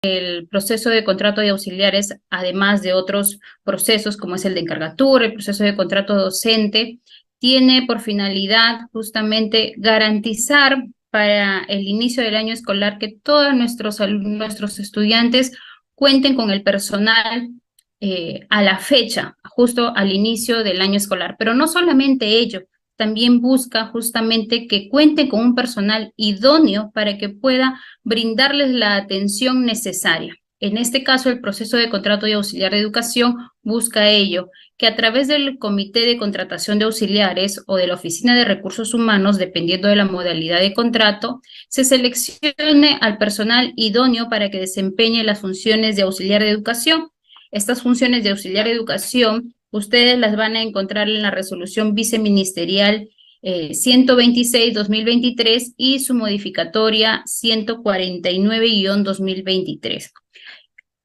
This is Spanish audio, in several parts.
el proceso de contrato de auxiliares, además de otros procesos como es el de encargatura, el proceso de contrato docente, tiene por finalidad justamente garantizar para el inicio del año escolar que todos nuestros estudiantes cuenten con el personal a la fecha, justo al inicio del año escolar. Pero no solamente ello, también busca justamente que cuente con un personal idóneo para que pueda brindarles la atención necesaria. En este caso, el proceso de contrato de auxiliar de educación busca ello, que a través del Comité de Contratación de Auxiliares o de la Oficina de Recursos Humanos, dependiendo de la modalidad de contrato, se seleccione al personal idóneo para que desempeñe las funciones de auxiliar de educación. Estas funciones de auxiliar de educación, ustedes las van a encontrar en la resolución viceministerial 126-2023 y su modificatoria 149-2023.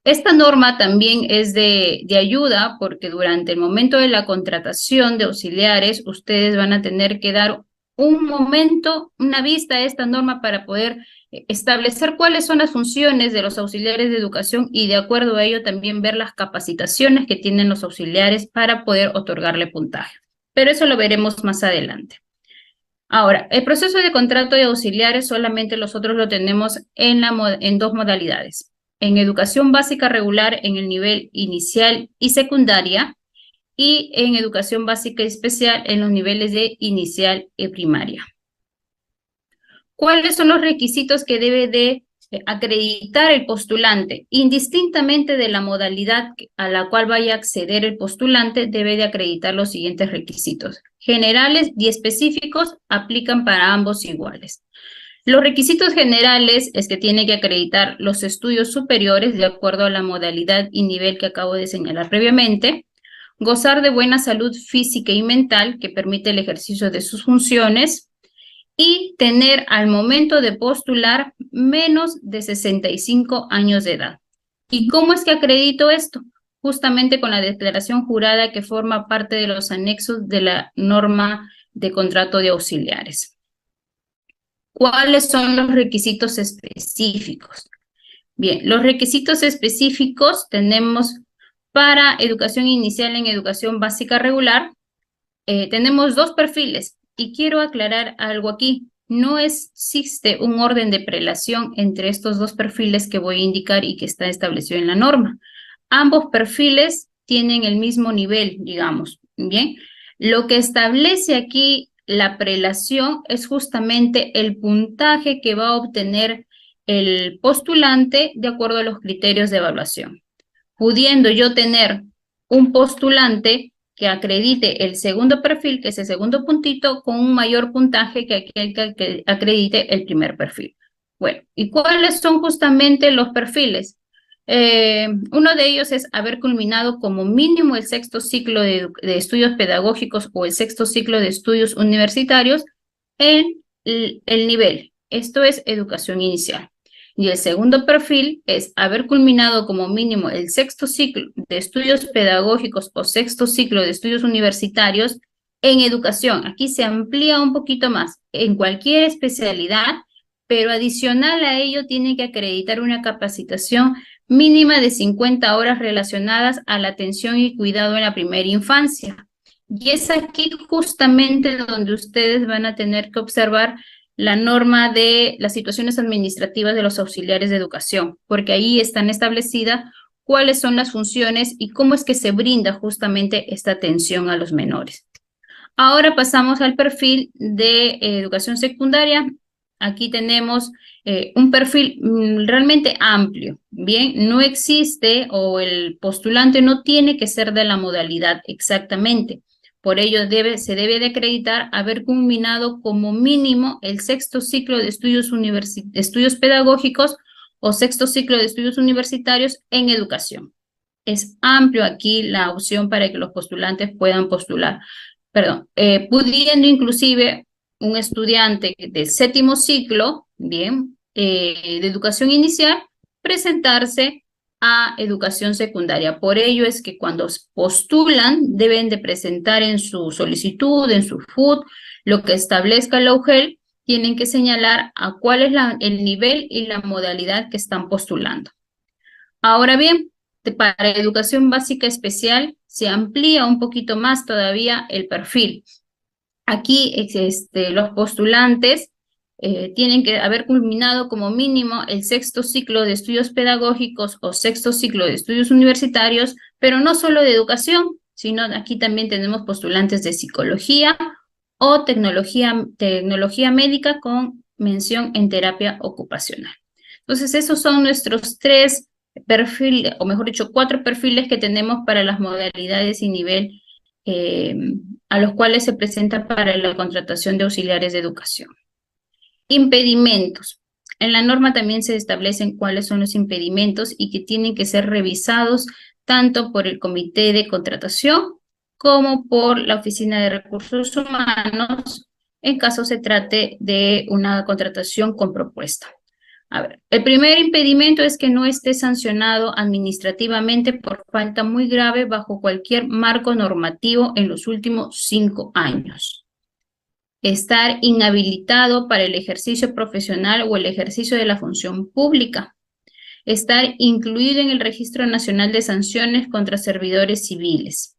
Esta norma también es de ayuda porque durante el momento de la contratación de auxiliares, ustedes van a tener que dar un momento, una vista a esta norma para poder establecer cuáles son las funciones de los auxiliares de educación y de acuerdo a ello también ver las capacitaciones que tienen los auxiliares para poder otorgarle puntaje. Pero eso lo veremos más adelante. Ahora, el proceso de contrato de auxiliares solamente nosotros lo tenemos en dos modalidades. En educación básica regular en el nivel inicial y secundaria y en educación básica especial en los niveles de inicial y primaria. ¿Cuáles son los requisitos que debe de acreditar el postulante? Indistintamente de la modalidad a la cual vaya a acceder el postulante, debe de acreditar los siguientes requisitos. Generales y específicos aplican para ambos iguales. Los requisitos generales es que tiene que acreditar los estudios superiores de acuerdo a la modalidad y nivel que acabo de señalar previamente, gozar de buena salud física y mental que permite el ejercicio de sus funciones y tener al momento de postular menos de 65 años de edad. ¿Y cómo es que acredito esto? Justamente con la declaración jurada que forma parte de los anexos de la norma de contrato de auxiliares. ¿Cuáles son los requisitos específicos? Bien, los requisitos específicos tenemos para educación inicial en educación básica regular. Tenemos dos perfiles y quiero aclarar algo aquí. No existe un orden de prelación entre estos dos perfiles que voy a indicar y que está establecido en la norma. Ambos perfiles tienen el mismo nivel, digamos. Bien, lo que establece aquí la prelación es justamente el puntaje que va a obtener el postulante de acuerdo a los criterios de evaluación. Pudiendo yo tener un postulante que acredite el segundo perfil, que es el segundo puntito, con un mayor puntaje que aquel que acredite el primer perfil. Bueno, ¿y cuáles son justamente los perfiles? Uno de ellos es haber culminado como mínimo el sexto ciclo de estudios pedagógicos o el sexto ciclo de estudios universitarios en el nivel. Esto es educación inicial. Y el segundo perfil es haber culminado como mínimo el sexto ciclo de estudios pedagógicos o sexto ciclo de estudios universitarios en educación. Aquí se amplía un poquito más en cualquier especialidad, pero adicional a ello tiene que acreditar una capacitación mínima de 50 horas relacionadas a la atención y cuidado en la primera infancia. Y es aquí justamente donde ustedes van a tener que observar la norma de las situaciones administrativas de los auxiliares de educación, porque ahí están establecidas cuáles son las funciones y cómo es que se brinda justamente esta atención a los menores. Ahora pasamos al perfil de educación secundaria. Aquí tenemos un perfil realmente amplio. Bien, no existe o el postulante no tiene que ser de la modalidad exactamente. Por ello se debe de acreditar haber culminado como mínimo el sexto ciclo de estudios pedagógicos o sexto ciclo de estudios universitarios en educación. Es amplio aquí la opción para que los postulantes puedan postular. Pudiendo inclusive un estudiante de séptimo ciclo, bien, de educación inicial, presentarse a educación secundaria. Por ello es que cuando postulan deben de presentar en su solicitud, en su FUT, lo que establezca la UGEL, tienen que señalar a cuál es el nivel y la modalidad que están postulando. Ahora bien, para educación básica especial se amplía un poquito más todavía el perfil. Aquí los postulantes tienen que haber culminado como mínimo el sexto ciclo de estudios pedagógicos o sexto ciclo de estudios universitarios, pero no solo de educación, sino aquí también tenemos postulantes de psicología o tecnología médica con mención en terapia ocupacional. Entonces, esos son nuestros tres perfiles, o mejor dicho, cuatro perfiles que tenemos para las modalidades y nivel eh, a los cuales se presenta para la contratación de auxiliares de educación. Impedimentos. En la norma también se establecen cuáles son los impedimentos y que tienen que ser revisados tanto por el comité de contratación como por la Oficina de Recursos Humanos en caso se trate de una contratación con propuesta. A ver, el primer impedimento es que no esté sancionado administrativamente por falta muy grave bajo cualquier marco normativo en los últimos 5 años. Estar inhabilitado para el ejercicio profesional o el ejercicio de la función pública. Estar incluido en el Registro Nacional de Sanciones contra Servidores Civiles.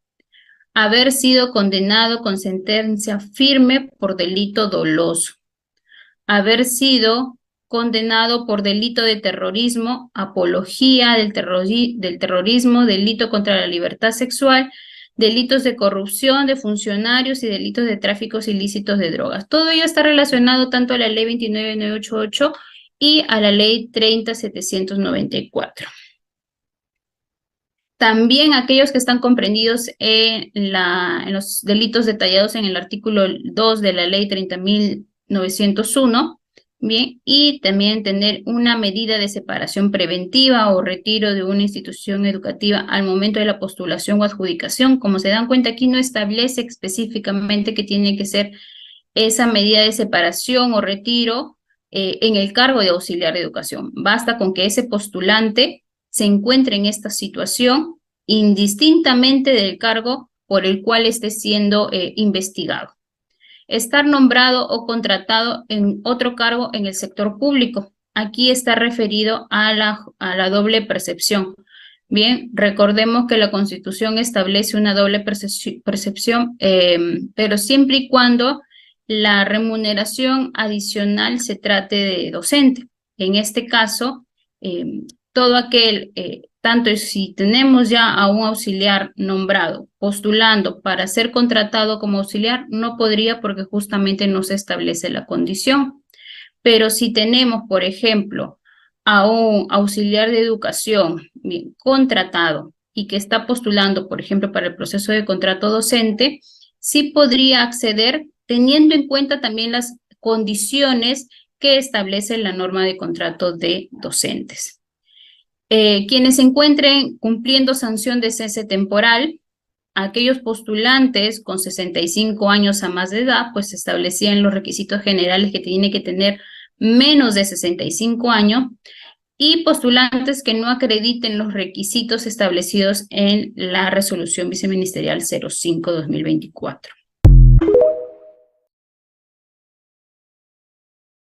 Haber sido condenado con sentencia firme por delito doloso. Haber sido condenado por delito de terrorismo, apología del terrorismo, delito contra la libertad sexual, delitos de corrupción de funcionarios y delitos de tráficos ilícitos de drogas. Todo ello está relacionado tanto a la ley 29988 y a la ley 30794. También aquellos que están comprendidos en los delitos detallados en el artículo 2 de la ley 30.901, bien, y también tener una medida de separación preventiva o retiro de una institución educativa al momento de la postulación o adjudicación. Como se dan cuenta, aquí no establece específicamente que tiene que ser esa medida de separación o retiro en el cargo de auxiliar de educación. Basta con que ese postulante se encuentre en esta situación indistintamente del cargo por el cual esté siendo investigado. Estar nombrado o contratado en otro cargo en el sector público. Aquí está referido a la doble percepción. Bien, recordemos que la Constitución establece una doble percepción, pero siempre y cuando la remuneración adicional se trate de docente. En este caso, todo aquel, tanto si tenemos ya a un auxiliar nombrado, postulando para ser contratado como auxiliar, no podría porque justamente no se establece la condición. Pero si tenemos, por ejemplo, a un auxiliar de educación bien, contratado y que está postulando, por ejemplo, para el proceso de contrato docente, sí podría acceder teniendo en cuenta también las condiciones que establece la norma de contrato de docentes. Quienes se encuentren cumpliendo sanción de cese temporal, aquellos postulantes con 65 años a más de edad, pues se establecían los requisitos generales que tiene que tener menos de 65 años y postulantes que no acrediten los requisitos establecidos en la resolución viceministerial 05-2024.